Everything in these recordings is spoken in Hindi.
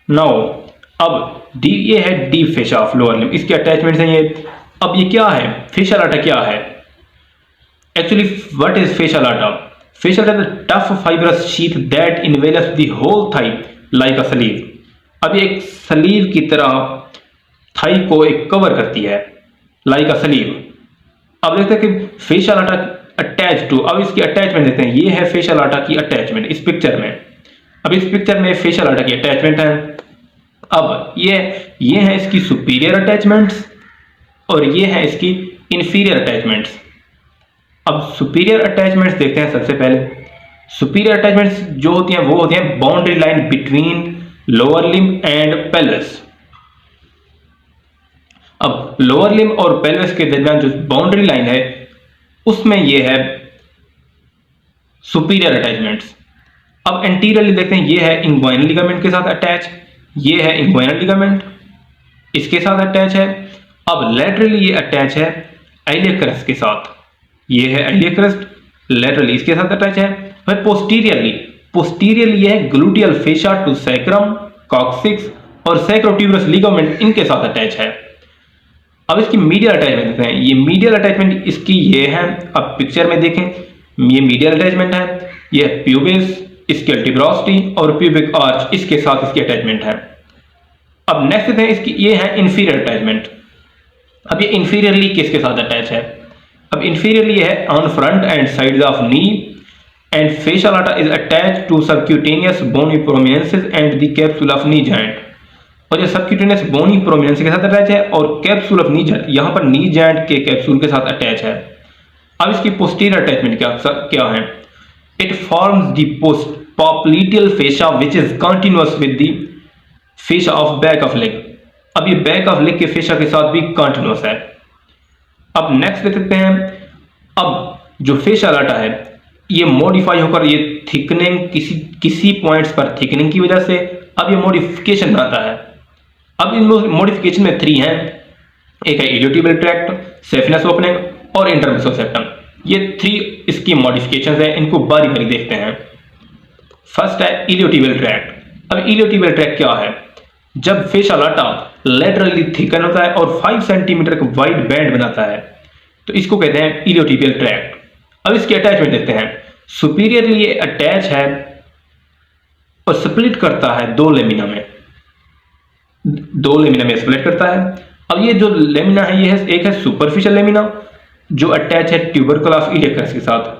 नाउ अब डी, ये है डीप फेशा ऑफ लोअर लिम्ब, इसके अटैचमेंट्स हैं ये। अब ये क्या है, फेशियल आटा क्या है actually, what is fascia lata? Fascia lata is tough fibrous sheath that envelops the whole thigh like a sleeve. अब ये एक स्लीव की तरह थाई को एक कवर करती है लाइक अ स्लीव। अब देखते हैं कि फेशियल आटा अटैच टू, अब इसकी अटैचमेंट देखते हैं, ये है फेशियल आटा की अटैचमेंट इस पिक्चर में। अब इस पिक्चर में फेशियल आटा की अटैचमेंट है। अब ये है इसकी सुपीरियर अटैचमेंट्स और ये है इसकी इंफीरियर अटैचमेंट्स। अब सुपीरियर अटैचमेंट्स देखते हैं। सबसे पहले सुपीरियर अटैचमेंट्स जो होती हैं वो होती हैं boundary line between lower limb and pelvis. अब लोअर लिम्ब और पेल्विस के दरमियान जो बाउंड्री लाइन है उसमें ये है सुपीरियर अटैचमेंट्स। अब एंटीरियरली देखते हैं, ये है इंग्वाइनल लिगामेंट के साथ अटैच, ये है इंग्वाइनल लिगामेंट इसके साथ अटैच है। अब लैटरली ये अटैच है इलियक क्रस्ट के साथ, ये है इलियक क्रस्ट, लैटरली इसके साथ अटैच है। फिर पोस्टीरियरली ये है ग्लूटियल फेशा टू सैक्रम, कॉक्सिक्स और सैक्रोट्यूबरस लिगामेंट इनके साथ अटैच है। अब इसकी मीडियल अटैचमेंट देखते हैं, ये मीडियल अटैचमेंट इसकी ये है। अब पिक्चर में देखें, ये मीडियल अटैचमेंट है, ये प्यूबिस, इसकी अल्टीब्रोसिटी और प्यूबिक आर्च इसके साथ इसकी अटैचमेंट है। अब नेक्स्ट देखते हैं इसकी, ये है इंफीरियर अटैचमेंट। अब ये इंफीरियरली किसके साथ अटैच है? अब इंफीरियरली है on front and sides of knee and fascia lata is attached to subcutaneous bony prominences and the capsule of knee joint. और ये सबक्यूटेनियस बोनी प्रोमिनेंस के साथ अटैच है और कैप्सूल ऑफ नी जॉइंट, यहां पर नी जॉइंट के कैप्सूल के साथ अटैच है। अब इसकी पोस्टीरियर अटैचमेंट क्या है? It forms the popliteal fascia which is continuous with the fascia of back of leg। अब ये बैक ऑफ लेग के फेशा के साथ भी कंटिन्यूस है। अब नेक्स्ट देख सकते हैं, अब जो फेशियल आटा है ये मॉडिफाई होकर ये थिकनिंग किसी पॉइंट्स पर थिकनिंग की वजह से अब ये मॉडिफिकेशन बनाता है। अब इन मॉडिफिकेशन में 3 हैं, एक है इलियोटिबियल ट्रैक्ट, सेफिनस ओपनिंग और इंटरमेसो सेप्टम। ये 3 इसकी मॉडिफिकेशंस हैं, इनको बारी बारी देखते हैं। फर्स्ट है इलियोटिबियल ट्रैक्ट। अब इलियोटिबियल ट्रैक्ट क्या है? जब फेशियल आटा लेटरली थिकन होता है और 5 सेंटीमीटर का वाइड बैंड बनाता है तो इसको कहते हैं इलियोटिबियल ट्रैक्ट। अब इसकी अटैचमेंट देखते हैं, सुपीरियरली ये अटैच है और स्प्लिट करता है 2 लेमिना में, 2 लेमिना में स्प्लिट करता है। अब ये जो लेमिना है ये है, एक है सुपरफिशियल लेमिना जो अटैच है ट्यूबरकल ऑफ इलियक क्रस्ट के साथ,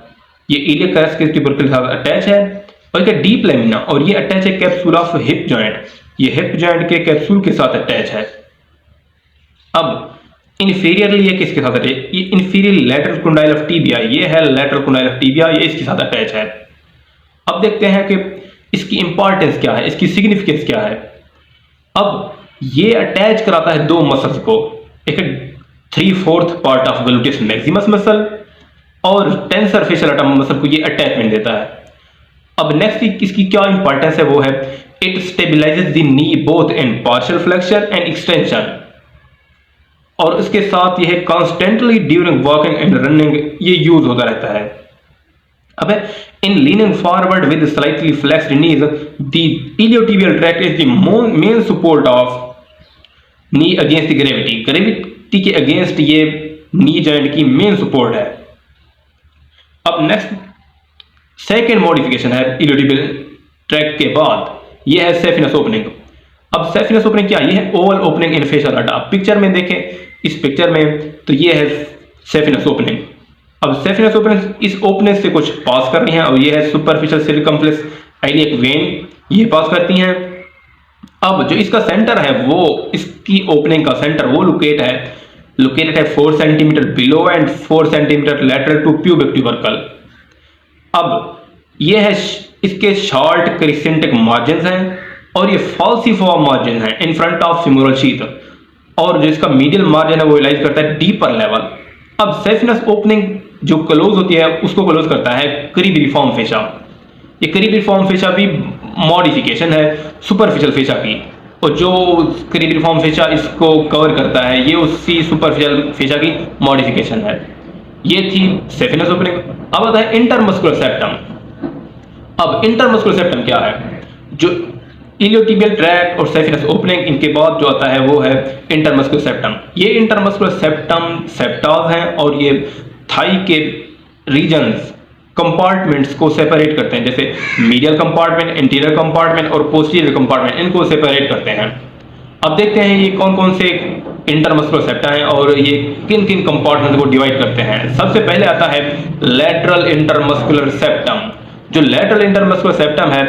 ये इलियक क्रस्ट के ट्यूबरकल के साथ अटैच है। और एक डीप लेमिना और ये अटैच है कैप्सूल ऑफ हिप जॉइंट, ये हिप जॉइंट के कैप्सूल के साथ अटैच है। अब इंफीरियरली ये किसके साथ अटैच? ये inferior lateral condyle of tibia, ये है लैटरल कंडाइल ऑफ टिबिया, ये इसके साथ अटैच है। अब देखते हैं कि इसकी इंपॉर्टेंस क्या है, इसकी सिग्निफिकेंस क्या है। अब ये अटैच कराता है 2 मसल्स को, एक 3/4 part of gluteus Maximus muscle और टेंसर फेशियल आटा मसल को ये अटैचमेंट देता है। अब नेक्स्ट इसकी क्या इंपॉर्टेंस है वो है it stabilises the knee both in partial flexion and extension, और इसके साथ यह constantly during walking and running ये यूज होता रहता है। अब in leaning forward with slightly flexed knees the iliotibial tract is the main support of knee against the gravity के अगेंस्ट ये नी जॉइंट की मेन सपोर्ट है। अब नेक्स्ट सेकेंड मॉडिफिकेशन है इलियोटिबियल ट्रैक्ट के बाद, यह है सेफिनस ओपनिंग। अब सेफिनस ओपनिंग क्या है? यह है ओवल ओपनिंग इन फेशियल आटा। आप पिक्चर में देखें, इस पिक्चर में तो ये है सेफिनस ओपनिंग। अब सेफिनस ओपनिंग इस ओपनिंग से कुछ पास कर रही हैं और ये है सुपरफिशियल सर्कमफ्लेक्स इलियक वेन, ये पास करती हैं। अब जो इसका सेंटर है वो इसकी ओपनिंग का सेंटर वो लोकेटेड है 4 centimetre below and 4 centimetre lateral to pubic tubercle. अब ये है इसके शॉर्ट क्रिसेंटिक मार्जिन हैं और ये फॉल्सिफॉर्म मार्जिन है in front of femoral sheath, और जो इसका मीडियल मार्जिन है वो रिलाइज करता है डीपर लेवल। अब सेफिनस ओपनिंग जो क्लोज होती है उसको क्लोज करता है क्रीबिफॉर्म फेशा। ये क्रीबिफॉर्म फेशा भी मॉडिफिकेशन है सुपरफिशियल फेशा की, और जो क्रीबिफॉर्म फेशा इसको कवर करता है ये उसी सुपरफिशियल फेशा की मॉडिफिकेशन है। ये थी सेफिनस ओपनिंग। अब आता है इंटरमस्कुलर सेप्टम। अब इंटरमस्कुलर सेप्टम क्या है? जो इलियोटिबियल ट्रैक्ट और सेफिनस ओपनिंग, इनके बाद जो आता है वो है इंटरमस्कुलर सेप्टम। ये इंटरमस्कुलर सेप्टम सेप्टास हैं और ये थाई के रीजन्स कंपार्टमेंट्स को सेपरेट करते हैं, जैसे मीडियल कंपार्टमेंट, इंटीरियर कंपार्टमेंट और पोस्टीरियर कंपार्टमेंट, इनको सेपरेट करते हैं। अब देखते हैं ये कौन कौन से इंटरमस्कुलर सेप्टा हैं और ये किन किन कंपार्टमेंट को डिवाइड करते हैं। सबसे पहले आता है लैटरल इंटरमस्कुलर सेप्टम। जो लैटरल इंटरमस्कुलर सेप्टम है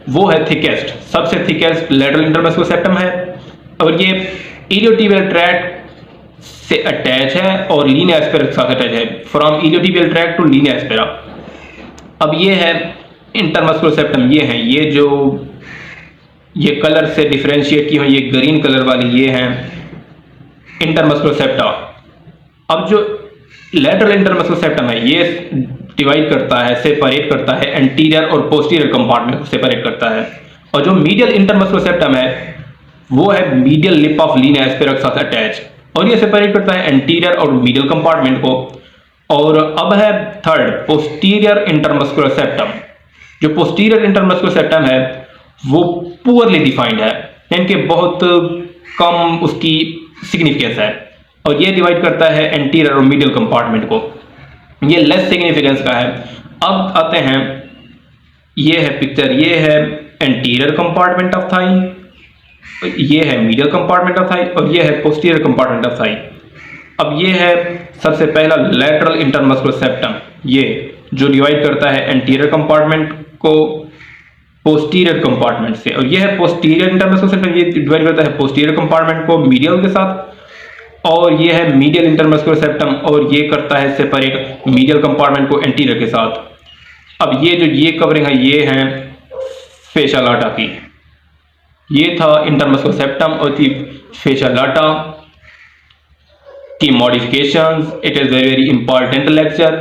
वो है थिकेस्ट, सबसे थिकेस्ट लैटरल इंटरमस्कुलर सेप्टम है और ये इलियोटिबियल ट्रैक्ट से अटैच है और लीनिया एस्पेरा के साथ अटैच है, from iliotibial tract to linea aspera. अब ये है इंटरमस्कुलर सेप्टम, ये है, ये जो ये कलर से डिफरेंशिएट की हुई ये ग्रीन कलर वाली ये है इंटरमस्कुलर सेप्टा। अब जो लैटरल इंटरमस्कुलर सेप्टम है ये डिवाइड करता है, सेपरेट करता है एंटीरियर और पोस्टीरियर कंपार्टमेंट को सेपरेट करता है। और जो मीडियल इंटरमस्कुलर सेप्टम है वो है medial lip of Linnaea aspera के साथ अटैच और ये सेपरेट करता है एंटीरियर और मीडियल कंपार्टमेंट को। और अब है थर्ड पोस्टीरियर इंटरमस्कुलर सेप्टम। जो पोस्टीरियर इंटरमस्कुलर सेप्टम है वो पुअरली डिफाइंड है, यानी कि बहुत कम उसकी सिग्निफिकेंस है और ये डिवाइड करता है एंटीरियर और मीडियल कंपार्टमेंट को, ये लेस सिग्निफिकेंस का है। अब आते हैं, ये है पिक्चर, ये है एंटीरियर कंपार्टमेंट ऑफ थाई, ये है मीडियल कंपार्टमेंट ऑफ थाई और ये है पोस्टीरियर कंपार्टमेंट ऑफ थाई। अब ये है सबसे पहला लैटरल इंटरमस्कुलर सेप्टम, ये जो डिवाइड करता है एंटीरियर कंपार्टमेंट को पोस्टीरियर कंपार्टमेंट से, और ये है पोस्टीरियर इंटरमस्कुलर सेप्टम, ये डिवाइड करता है पोस्टीरियर कंपार्टमेंट को मीडियल के साथ। और ये है मीडियल इंटरमस्कुलर सेप्टम और ये करता है सेपरेट मीडियल कंपार्टमेंट को एंटीरियर के साथ। अब ये जो ये कवरिंग है ये है फेशिया लाटा की। ये था इंटरमस्कुलर सेप्टम और थी फेशिया लाटा की modifications. It is very very important lecture.